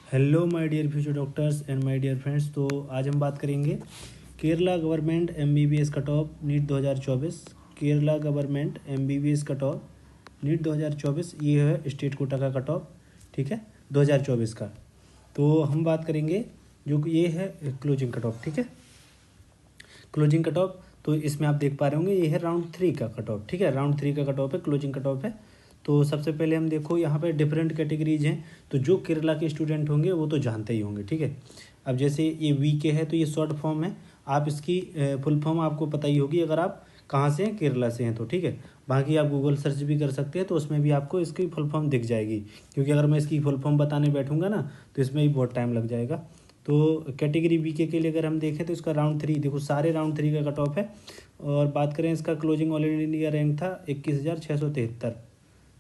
Hello my dear future doctors and my dear friends. तो आज हम बात करेंगे Kerala government MBBS cut off NEET 2024। Kerala government MBBS cut off NEET 2024 ये है स्टेट कोटा का कट ऑफ, ठीक है, 2024 का। तो हम बात करेंगे जो कि ये है क्लोजिंग कट ऑफ, ठीक है, क्लोजिंग कट ऑफ। तो इसमें आप देख पा रहे होंगे ये है राउंड 3 का कट ऑफ, ठीक है, राउंड 3 का कट ऑफ है, क्लोजिंग कट ऑफ है। तो सबसे पहले हम देखो यहाँ पे डिफरेंट कैटेगरीज हैं, तो जो केरला के स्टूडेंट होंगे वो तो जानते ही होंगे, ठीक है। अब जैसे ये वीके है तो ये शॉर्ट फॉर्म है, आप इसकी फुल फॉर्म आपको पता ही होगी अगर आप कहाँ से हैं, केरला से हैं तो, ठीक है। बाकी आप गूगल सर्च भी कर सकते हैं तो उसमें भी आपको इसकी फुल फॉर्म दिख जाएगी, क्योंकि अगर मैं इसकी फुल फॉर्म बताने बैठूंगा ना तो इसमें भी बहुत टाइम लग जाएगा। तो कैटेगरी बीके के लिए अगर हम देखें तो इसका राउंड 3, देखो सारे राउंड 3 का कट ऑफ है। और बात करें इसका क्लोजिंग ऑल इंडिया रैंक था 21,673,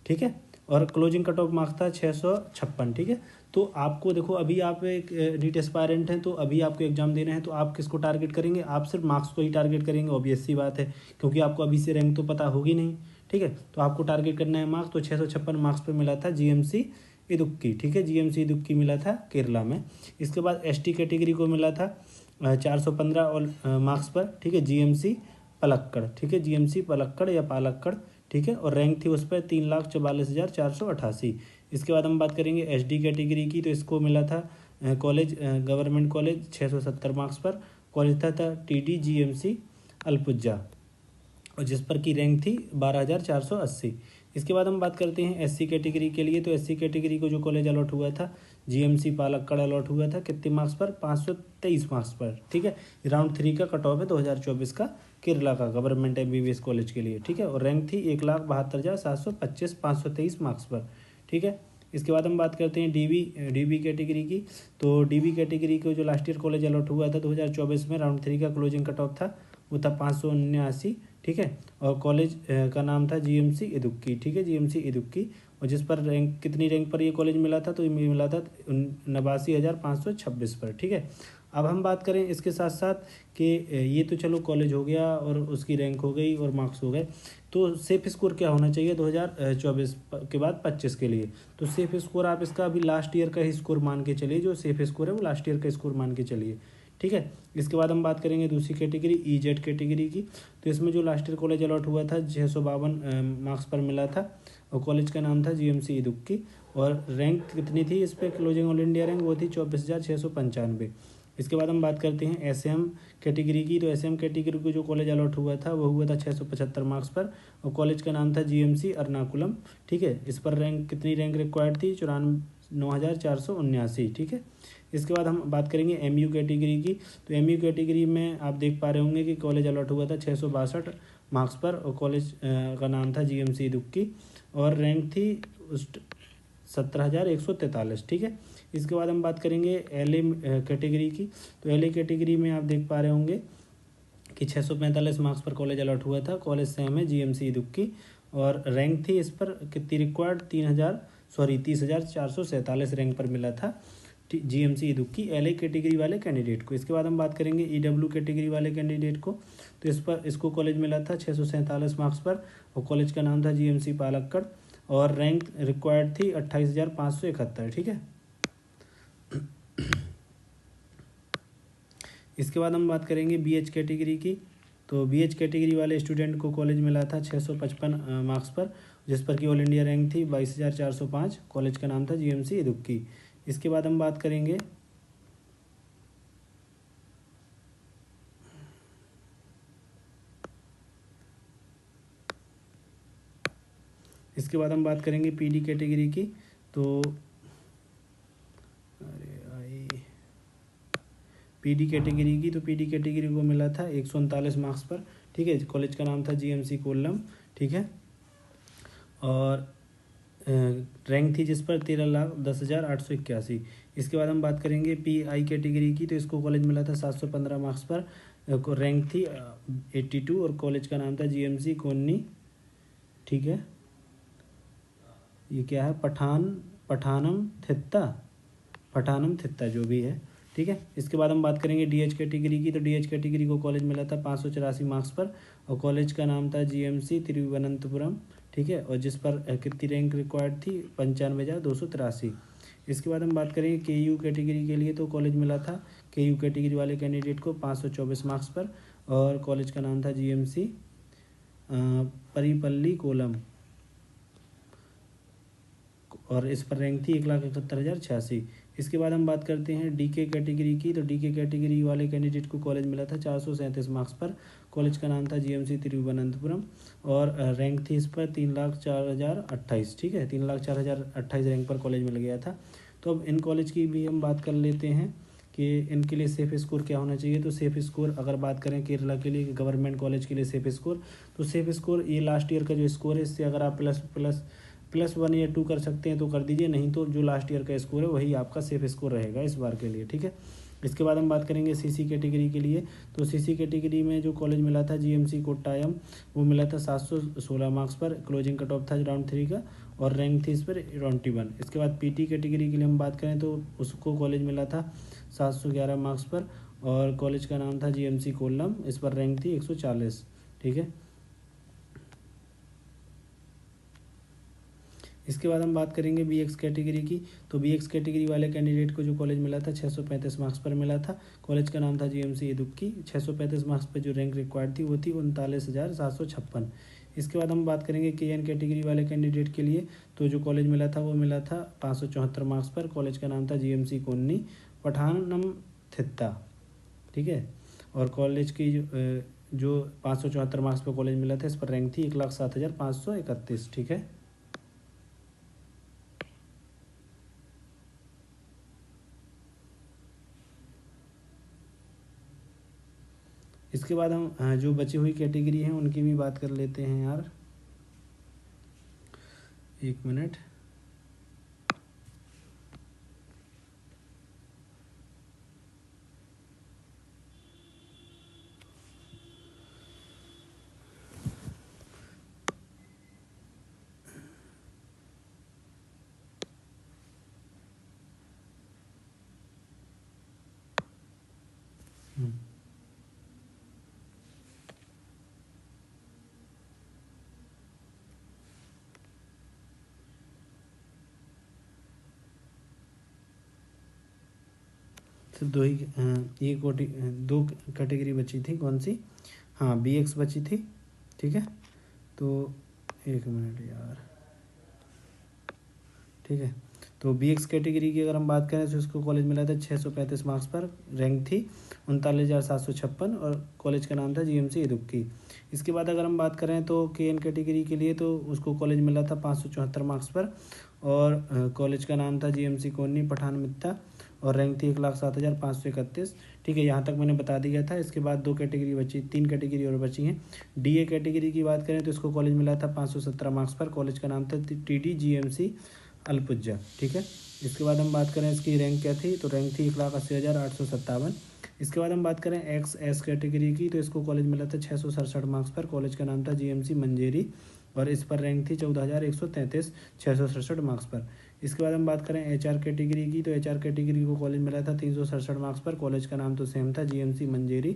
ठीक है, और क्लोजिंग कट ऑफ मार्क्स था 656, ठीक है। तो आपको देखो अभी आप एक नीट एस्पायरेंट हैं तो अभी आपको एग्जाम देना है, तो आप किसको टारगेट करेंगे? आप सिर्फ मार्क्स को ही टारगेट करेंगे, ऑब्वियस सी बात है, क्योंकि आपको अभी से रैंक तो पता होगी नहीं, ठीक है। तो आपको टारगेट करना है मार्क्स। तो 656 मार्क्स पर मिला था जीएमसी इदुक्की, ठीक है, जीएमसी इदुक्की मिला था केरला में। इसके बाद एसटी कैटेगरी को मिला था 415 और मार्क्स पर, ठीक है, जीएमसी पलक्कड़, ठीक है, जीएमसी पलक्कड़ या पालक्कड़, ठीक है, और रैंक थी उस पर 3,44,488। इसके बाद हम बात करेंगे एसडी कैटेगरी की, तो इसको मिला था कॉलेज गवर्नमेंट कॉलेज 670 मार्क्स पर। कॉलेज था टीडी जीएमसी अल्पुजा, और जिस पर की रैंक थी 12,480। इसके बाद हम बात करते हैं एससी कैटेगरी के लिए, तो एससी कैटेगरी को जो कॉलेज अलॉट हुआ था जीएमसी पालक्कड़ अलॉट हुआ था कितने मार्क्स पर? 523 मार्क्स पर, ठीक है। राउंड 3 का कट ऑफ है 2024 का केरला का गवर्नमेंट एमबीबीएस कॉलेज के लिए, ठीक है, और रैंक थी 1,72,725, 523 मार्क्स पर, ठीक है। इसके बाद हम बात करते हैं डीबी कैटेगरी की, तो डीबी कैटेगरी को जो लास्ट ईयर कॉलेज अलॉट हुआ था 2024 में, राउंड 3 का क्लोजिंग कट ऑफ था वो था 579, ठीक है, और कॉलेज का नाम था जीएमसी इदुक्की, ठीक है, जीएमसी इदुक्की, और जिस पर रैंक कितनी रैंक पर ये कॉलेज मिला था? तो ये मिला था 89,526 पर, ठीक है। अब हम बात करें इसके साथ साथ कि ये तो चलो कॉलेज हो गया और उसकी रैंक हो गई और मार्क्स हो गए, तो सेफ स्कोर क्या होना चाहिए 2024 के बाद 25 के लिए? तो सेफ स्कोर आप इसका अभी लास्ट ईयर का ही स्कोर मान के चलिए, जो सेफ स्कोर है वो लास्ट ईयर का स्कोर मान के चलिए, ठीक है। इसके बाद हम बात करेंगे दूसरी कैटेगरी ईजेड कैटेगरी की, तो इसमें जो लास्ट ईयर कॉलेज अलॉट हुआ था 652 मार्क्स पर मिला था, और कॉलेज का नाम था जीएमसी इदुक्की, और रैंक कितनी थी इस पर क्लोजिंग ऑल इंडिया रैंक? वो थी 24,695। इसके बाद हम बात करते हैं एसएम कैटेगरी की, तो एसएम कैटेगरी को जो कॉलेज अलॉट हुआ था वो हुआ था 675 मार्क्स पर, और कॉलेज का नाम था जीएमसी एर्नाकुलम, ठीक है। इस पर रैंक कितनी रैंक रिक्वायर्ड थी? 94,479, ठीक है। इसके बाद हम बात करेंगे एमयू कैटेगरी की, तो एमयू कैटेगरी में आप देख पा रहे होंगे कि कॉलेज अलॉट हुआ था 662 मार्क्स पर, और कॉलेज का नाम था जीएमसी इदुक्की, और रैंक थी 17,143, ठीक है। इसके बाद हम बात करेंगे एलए कैटेगरी की, तो एलए कैटेगरी में आप देख पा रहे होंगे कि 645 मार्क्स पर कॉलेज अलॉट हुआ था, कॉलेज सेम है जीएमसी इदुक्की, और रैंक थी इस पर कितनी रिक्वायर्ड? 30,447 रैंक पर मिला था जीएमसी इदुक्की एलए कैटेगरी वाले कैंडिडेट को। इसके बाद हम बात करेंगे ईडब्ल्यू कैटेगरी वाले कैंडिडेट को, तो इसको कॉलेज मिला था 647 मार्क्स पर, और कॉलेज का नाम था जीएमसी पालक्कड़, और रैंक रिक्वायर्ड थी 28,571, ठीक है। इसके बाद हम बात करेंगे बीएच कैटेगरी की, तो बीएच कैटेगरी वाले स्टूडेंट को कॉलेज मिला था 655 मार्क्स पर, जिस पर कि ऑल इंडिया रैंक थी 22,405, कॉलेज का नाम था जीएमसी इदुक्की। इसके बाद हम बात करेंगे पीडी कैटेगरी की, तो पीडी कैटेगरी को मिला था 139 मार्क्स पर, ठीक है, कॉलेज का नाम था जीएमसी कोल्लम, ठीक है, और रैंक थी जिस पर 13,10,881। इसके बाद हम बात करेंगे पीआई कैटेगरी की, तो इसको कॉलेज मिला था 715 मार्क्स पर, रैंक थी 82, और कॉलेज का नाम था जीएमसी कोन्नी, ठीक है, ये क्या है? पठानम थित्ता जो भी है, ठीक है। इसके बाद हम बात करेंगे डीएच कैटेगरी की, तो डीएच कैटेगरी को कॉलेज मिला था 584 मार्क्स पर, और कॉलेज का नाम था जीएमसी तिरुवनंतपुरम, ठीक है, और जिस पर कितनी रैंक रिक्वायर्ड थी 95,283। इसके बाद हम बात करेंगे KU कैटेगरी के लिए, तो कॉलेज मिला था KU कैटेगरी वाले कैंडिडेट को 524 मार्क्स पर, और कॉलेज का नाम था GMC परिपल्ली कोलम, और इस पर रैंक थी 1,71,086। इसके बाद हम बात करते हैं DK कैटेगरी की, तो DK कैटेगरी वाले कैंडिडेट को कॉलेज मिला था 437 मार्क्स पर, कॉलेज का नाम था GMC तिरुवनंतपुरम, और रैंक थी इस पर 3,04,028। ठीक है, 3,04,028 रैंक पर कॉलेज मिल गया था। तो अब इन कॉलेज की भी हम बात कर लेते हैं कि इनके लिए सेफ स्कोर क्या होना चाहिए। तो सेफ स्कोर अगर बात करें केरला के लिए गवर्नमेंट कॉलेज के लिए सेफ स्कोर, तो सेफ स्कोर ये लास्ट ईयर का जो स्कोर है, इससे अगर आप +1 या 2 कर सकते हैं तो कर दीजिए, नहीं तो जो लास्ट ईयर का स्कोर है वही आपका सेफ स्कोर रहेगा इस बार के लिए। ठीक है, इसके बाद हम बात करेंगे CC कैटेगरी के लिए, तो CC कैटेगरी में जो कॉलेज मिला था GMC कोट्टायम, वो मिला था 716 मार्क्स पर, क्लोजिंग कट ऑफ था राउंड 3 का, और रैंक थी इस पर 21। इसके बाद PT कैटेगरी के लिए हम बात करें तो उसको कॉलेज मिला था 711 मार्क्स पर, और कॉलेज का नाम था GMC कोल्लम, इस पर रैंक थी 140। ठीक है, इसके बाद हम बात करेंगे BX कैटेगरी की, तो BX कैटेगरी वाले कैंडिडेट को जो कॉलेज मिला था 635 मार्क्स पर मिला था, कॉलेज का नाम था GMC इदुक्की। 635 मार्क्स पर जो रैंक रिक्वायर्ड थी वो थी 39,756। इसके बाद हम बात करेंगे KN कैटेगरी वाले कैंडिडेट के लिए, तो जो कॉलेज मिला था वो मिला था 574 मार्क्स पर, कॉलेज का नाम था GMC कोन्नी पठानमथिट्टा। ठीक है, और कॉलेज की जो 574 मार्क्स पर कॉलेज मिला था, इस पर रैंक थी 1,07,531। ठीक है, इसके बाद हम जो बची हुई कैटेगरी हैं उनकी भी बात कर लेते हैं यार, 1 मिनट। सिर्फ दो कैटेगरी बची थी, कौन सी? हाँ, BX बची थी। ठीक है, तो 1 मिनट यार। ठीक है, तो BX कैटेगरी की अगर हम बात करें तो इसको कॉलेज मिला था 635 मार्क्स पर, रैंक थी 39,756, और कॉलेज का नाम था GMC इदुक्की। इसके बाद अगर हम बात करें तो KN कैटेगरी के लिए, तो उसको कॉलेज मिला था 574 मार्क्स पर, और कॉलेज का नाम था GMC कोन्नी पठानमथिट्टा, और रैंक थी 1,07,531। ठीक है, यहाँ तक मैंने बता दिया था। इसके बाद 3 कैटेगरी और बची हैं। DA कैटेगरी की बात करें तो इसको कॉलेज मिला था 517 मार्क्स पर, कॉलेज का नाम था TD GMC अल्पुजा। ठीक है, इसके बाद हम बात करें इसकी रैंक क्या थी, तो रैंक थी 1,80,857। इसके बाद हम बात करें XS कैटेगरी की, तो इसको कॉलेज मिला था 667 मार्क्स पर, कॉलेज का नाम था GMC मंजेरी, और इस पर रैंक थी 14,133 667 मार्क्स पर। इसके बाद हम बात करें HR कैटेगरी की, तो HR कैटेगरी को कॉलेज मिला था 367 मार्क्स पर, कॉलेज का नाम तो सेम था GMC मंजेरी,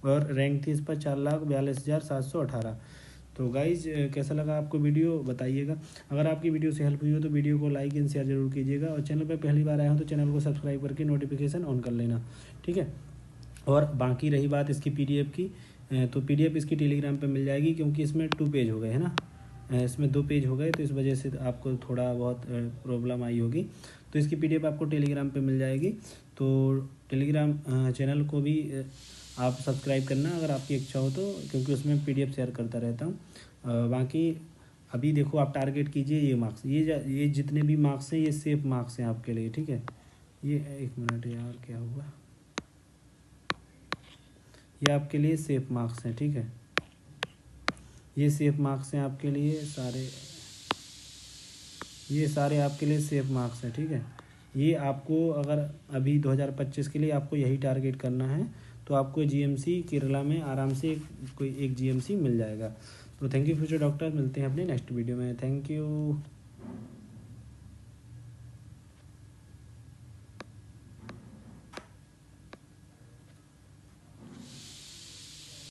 और रैंक थी इस पर 4,42,718। तो गाइज कैसा लगा आपको वीडियो बताइएगा। अगर आपकी वीडियो से हेल्प हुई हो तो वीडियो को लाइक एंड शेयर जरूर कीजिएगा, और चैनल पर पहली बार आए हो तो चैनल को सब्सक्राइब करके नोटिफिकेशन ऑन कर लेना। ठीक है, और बाकी रही बात इसकी PDF की, तो PDF इसकी टेलीग्राम पे मिल जाएगी, क्योंकि इसमें 2 पेज हो गए हैं ना, इसमें 2 पेज हो गए, तो इस वजह से आपको थोड़ा बहुत प्रॉब्लम आई होगी। तो इसकी PDF आपको टेलीग्राम पे मिल जाएगी, तो टेलीग्राम चैनल को भी आप सब्सक्राइब करना अगर आपकी इच्छा हो तो, क्योंकि उसमें PDF शेयर करता रहता हूँ। बाकी अभी देखो, आप टारगेट कीजिए ये मार्क्स, ये जितने भी मार्क्स हैं ये सेफ मार्क्स हैं आपके लिए। ठीक है, ये 1 मिनट यार, क्या हुआ, ये आपके लिए सेफ मार्क्स हैं। ठीक है, ये सेफ मार्क्स हैं आपके लिए सारे, ये सारे आपके लिए सेफ मार्क्स हैं। ठीक है, ये आपको अगर अभी 2025 के लिए आपको यही टारगेट करना है, तो आपको GMC केरला में आराम से कोई एक GMC मिल जाएगा। तो थैंक यू फ्यूचर डॉक्टर, मिलते हैं अपने नेक्स्ट वीडियो में। Thank you.